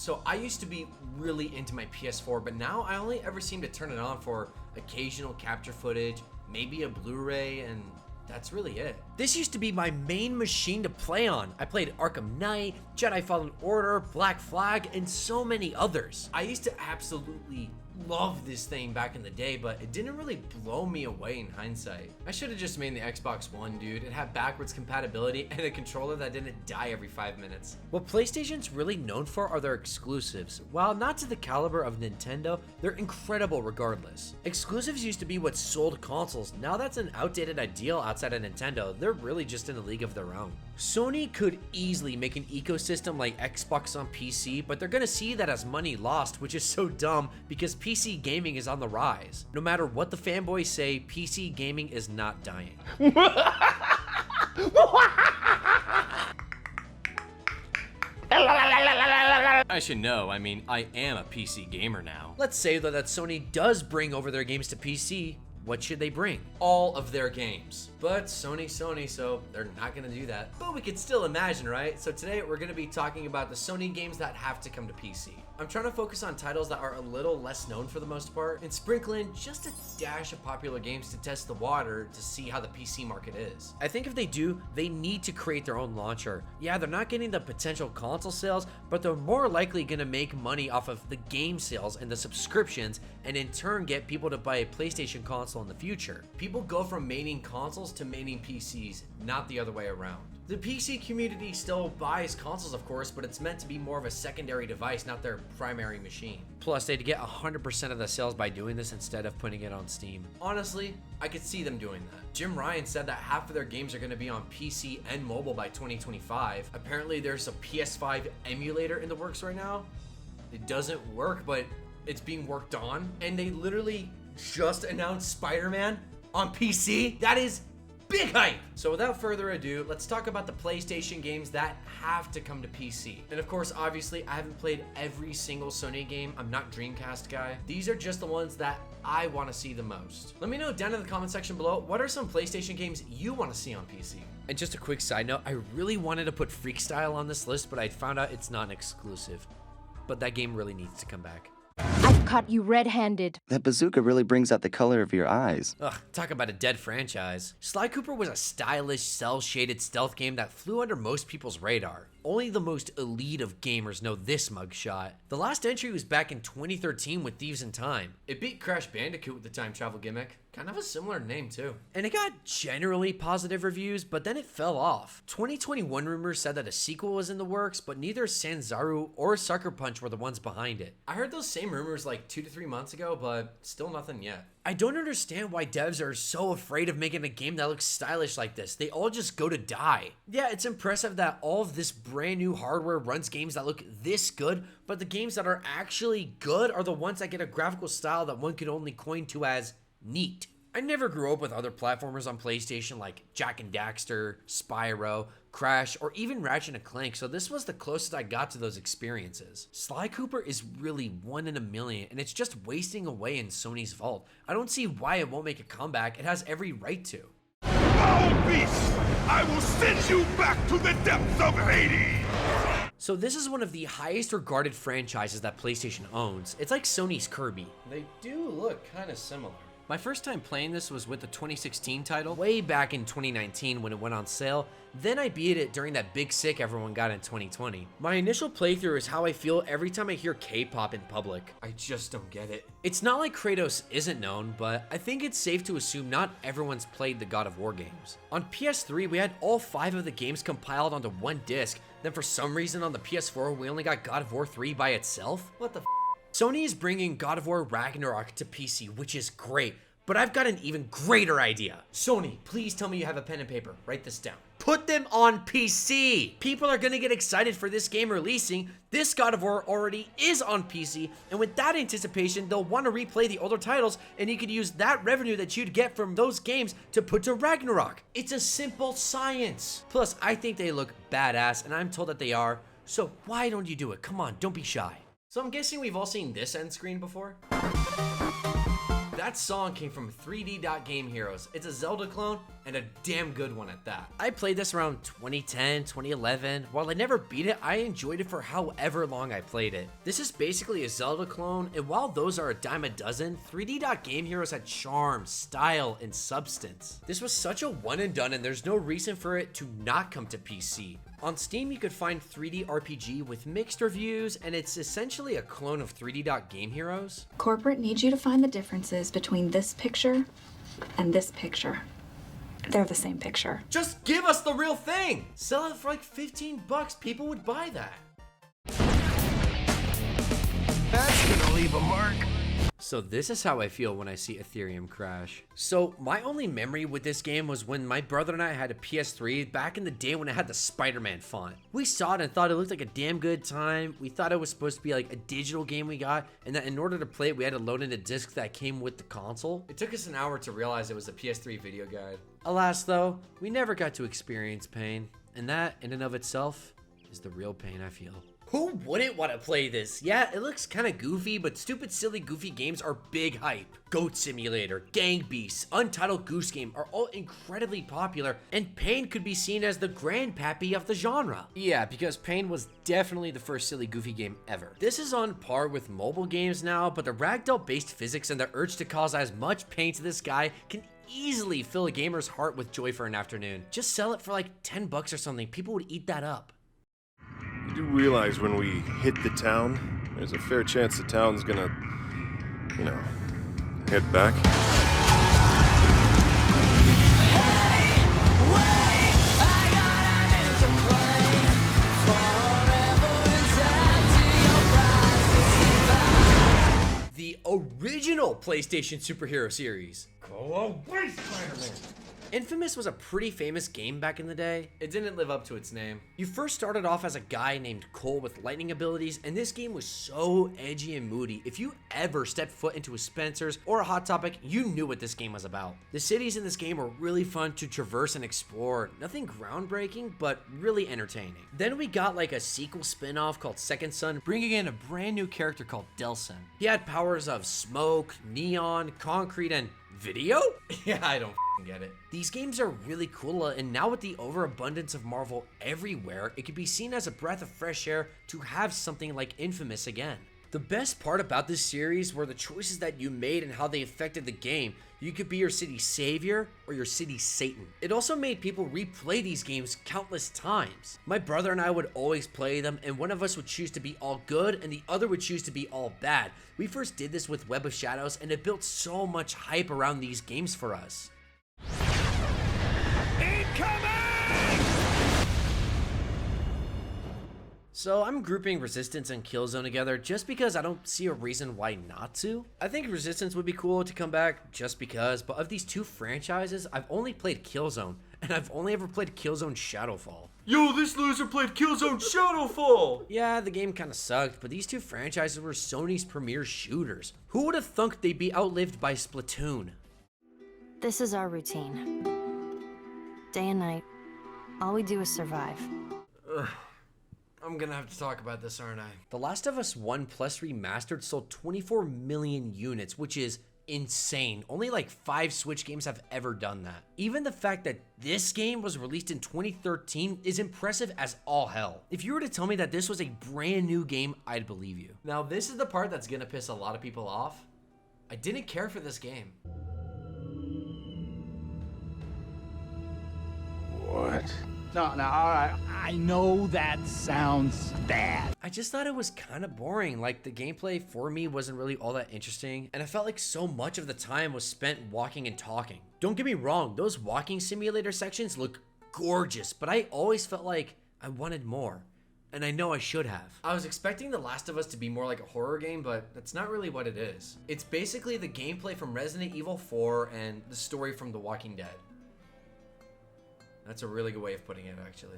So I used to be really into my PS4, but now I only ever seem to turn it on for occasional capture footage, maybe a Blu-ray, and that's really it. This used to be my main machine to play on. I played Arkham Knight, Jedi Fallen Order, Black Flag, and so many others. I used to absolutely love this thing back in the day, but it didn't really blow me away in hindsight. I should have just made the Xbox One, dude. It had backwards compatibility and a controller that didn't die every 5 minutes. What PlayStation's really known for are their exclusives. While not to the caliber of Nintendo, they're incredible regardless. Exclusives used to be what sold consoles. Now that's an outdated ideal outside of Nintendo. They're really just in a league of their own. Sony could easily make an ecosystem like Xbox on PC, but they're gonna see that as money lost, which is so dumb because PC gaming is on the rise. No matter what the fanboys say, PC gaming is not dying. I should know, I mean, I am a PC gamer now. Let's say though that Sony does bring over their games to PC. What should they bring? All of their games. But Sony, so they're not gonna do that. But we could still imagine, right? So today we're gonna be talking about the Sony games that have to come to PC. I'm trying to focus on titles that are a little less known for the most part, and sprinkle in just a dash of popular games to test the water to see how the PC market is. I think if they do, they need to create their own launcher. Yeah, they're not getting the potential console sales, but they're more likely gonna make money off of the game sales and the subscriptions, and in turn get people to buy a PlayStation console in the future. People go from maining consoles to maining PCs, not the other way around. The PC community still buys consoles, of course, but it's meant to be more of a secondary device, not their primary machine. Plus, they'd get 100% of the sales by doing this instead of putting it on Steam. Honestly, I could see them doing that. Jim Ryan said that half of their games are going to be on PC and mobile by 2025. Apparently, there's a PS5 emulator in the works right now. It doesn't work, but it's being worked on. And they literally just announced Spider-Man on PC. That is big hype! So without further ado, let's talk about the PlayStation games that have to come to PC. And of course, obviously, I haven't played every single Sony game. I'm not Dreamcast guy. These are just the ones that I want to see the most. Let me know down in the comment section below, what are some PlayStation games you want to see on PC? And just a quick side note, I really wanted to put Freestyle on this list, but I found out it's not an exclusive. But that game really needs to come back. I've caught you red-handed. That bazooka really brings out the color of your eyes. Ugh, talk about a dead franchise. Sly Cooper was a stylish, cel-shaded stealth game that flew under most people's radar. Only the most elite of gamers know this mugshot. The last entry was back in 2013 with Thieves in Time. It beat Crash Bandicoot with the time travel gimmick. Kind of a similar name too. And it got generally positive reviews, but then it fell off. 2021 rumors said that a sequel was in the works, but neither Sanzaru or Sucker Punch were the ones behind it. I heard those same rumors like 2 to 3 months ago, but still nothing yet. I don't understand why devs are so afraid of making a game that looks stylish like this. They all just go to die. Yeah, it's impressive that all of this brand new hardware runs games that look this good, but the games that are actually good are the ones that get a graphical style that one could only coin to as neat. I never grew up with other platformers on PlayStation like Jak and Daxter, Spyro, Crash, or even Ratchet & Clank, so this was the closest I got to those experiences. Sly Cooper is really one in a million, and it's just wasting away in Sony's vault. I don't see why it won't make a comeback. It has every right to. Foul beast! I will send you back to the depths of Hades! So this is one of the highest regarded franchises that PlayStation owns. It's like Sony's Kirby. They do look kind of similar. My first time playing this was with the 2016 title, way back in 2019 when it went on sale. Then I beat it during that big sick everyone got in 2020. My initial playthrough is how I feel every time I hear K-pop in public. I just don't get it. It's not like Kratos isn't known, but I think it's safe to assume not everyone's played the God of War games. On PS3, we had all 5 of the games compiled onto one disc. Then for some reason on the PS4, we only got God of War 3 by itself? What the f? Sony is bringing God of War Ragnarok to PC, which is great, but I've got an even greater idea. Sony, please tell me you have a pen and paper. Write this down. Put them on PC. People are gonna get excited for this game releasing. This God of War already is on PC, and with that anticipation, they'll want to replay the older titles, and you could use that revenue that you'd get from those games to put to Ragnarok. It's a simple science. Plus, I think they look badass, and I'm told that they are, so why don't you do it? Come on, don't be shy. So I'm guessing we've all seen this end screen before. That song came from 3D Game Heroes. It's a Zelda clone and a damn good one at that. I played this around 2010, 2011. While I never beat it, I enjoyed it for however long I played it. This is basically a Zelda clone, and while those are a dime a dozen, 3D Game Heroes had charm, style, and substance. This was such a one and done, and there's no reason for it to not come to PC. On Steam, you could find 3D RPG with mixed reviews, and it's essentially a clone of 3D Game Heroes. Corporate needs you to find the differences between this picture and this picture. They're the same picture. Just give us the real thing! Sell it for like 15 bucks, people would buy that. That's gonna leave a mark. So this is how I feel when I see Ethereum crash. So my only memory with this game was when my brother and I had a PS3 back in the day when it had the Spider-Man font. We saw it and thought it looked like a damn good time. We thought it was supposed to be like a digital game we got, and that in order to play it, we had to load in a disc that came with the console. It took us an hour to realize it was a PS3 video guide. Alas though, we never got to experience pain, and that in and of itself is the real pain I feel. Who wouldn't want to play this? Yeah, it looks kind of goofy, but stupid, silly, goofy games are big hype. Goat Simulator, Gang Beasts, Untitled Goose Game are all incredibly popular, and Pain could be seen as the grandpappy of the genre. Yeah, because Pain was definitely the first silly, goofy game ever. This is on par with mobile games now, but the ragdoll-based physics and the urge to cause as much pain to this guy can easily fill a gamer's heart with joy for an afternoon. Just sell it for like 10 bucks or something. People would eat that up. You do realize when we hit the town, there's a fair chance the town's gonna, head back? The original PlayStation superhero series. Go away, Spider-Man! Infamous was a pretty famous game back in the day. It didn't live up to its name. You first started off as a guy named Cole with lightning abilities, and this game was so edgy and moody. If you ever stepped foot into a Spencer's or a Hot Topic, you knew what this game was about. The cities in this game were really fun to traverse and explore. Nothing groundbreaking, but really entertaining. Then we got like a sequel spin-off called Second Son, bringing in a brand new character called Delson. He had powers of smoke, neon, concrete, and video? Yeah, I don't get it. These games are really cool, and now with the overabundance of Marvel everywhere, it could be seen as a breath of fresh air to have something like Infamous again. The best part about this series were the choices that you made and how they affected the game. You could be your city's savior or your city's Satan. It also made people replay these games countless times. My brother and I would always play them, and one of us would choose to be all good and the other would choose to be all bad. We first did this with Web of Shadows, and it built so much hype around these games for us. So I'm grouping Resistance and Killzone together just because I don't see a reason why not to. I think Resistance would be cool to come back just because, but of these two franchises, I've only played Killzone, and I've only ever played Killzone Shadowfall. Yo, this loser played Killzone Shadowfall! Yeah, the game kinda sucked, but these two franchises were Sony's premier shooters. Who would have thunk they'd be outlived by Splatoon? This is our routine. Day and night. All we do is survive. Ugh. I'm gonna have to talk about this, aren't I? The Last of Us 1 Plus Remastered sold 24 million units, which is insane. Only like 5 Switch games have ever done that. Even the fact that this game was released in 2013 is impressive as all hell. If you were to tell me that this was a brand new game, I'd believe you. Now, this is the part that's gonna piss a lot of people off. I didn't care for this game. What? No, all right. I know that sounds bad. I just thought it was kind of boring. Like, the gameplay for me wasn't really all that interesting, and I felt like so much of the time was spent walking and talking. Don't get me wrong, those walking simulator sections look gorgeous, but I always felt like I wanted more. And I know I should have. I was expecting The Last of Us to be more like a horror game, but that's not really what it is. It's basically the gameplay from Resident Evil 4 and the story from The Walking Dead. That's a really good way of putting it, actually.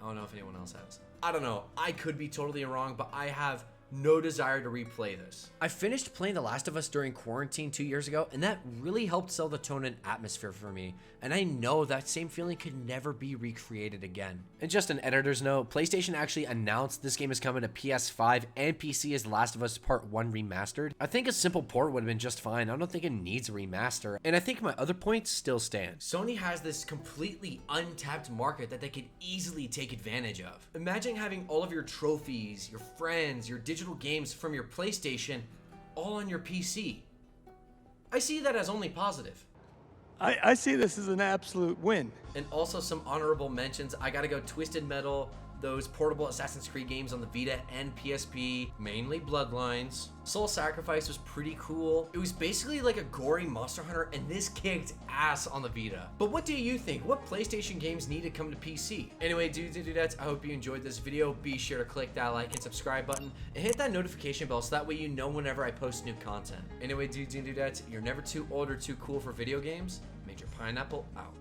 I don't know if anyone else has. I don't know. I could be totally wrong, but I have no desire to replay this. I finished playing The Last of Us during quarantine 2 years ago, and that really helped sell the tone and atmosphere for me, and I know that same feeling could never be recreated again. And just an editor's note, PlayStation actually announced this game is coming to PS5 and PC as The Last of Us Part 1 Remastered. I think a simple port would have been just fine. I don't think it needs a remaster, and I think my other points still stand. Sony has this completely untapped market that they could easily take advantage of. Imagine having all of your trophies, your friends, your digital games from your PlayStation all on your PC. I see that as only positive. I see this as an absolute win. And also some honorable mentions. I gotta go Twisted Metal, those portable Assassin's Creed games on the Vita and PSP, mainly Bloodlines. Soul Sacrifice was pretty cool. It was basically like a gory Monster Hunter, and this kicked ass on the Vita. But what do you think? What PlayStation games need to come to PC? Anyway, dudes and dudettes, I hope you enjoyed this video. Be sure to click that like and subscribe button and hit that notification bell so that way you know whenever I post new content. Anyway, dudes and dudettes, you're never too old or too cool for video games. Major Pineapple out.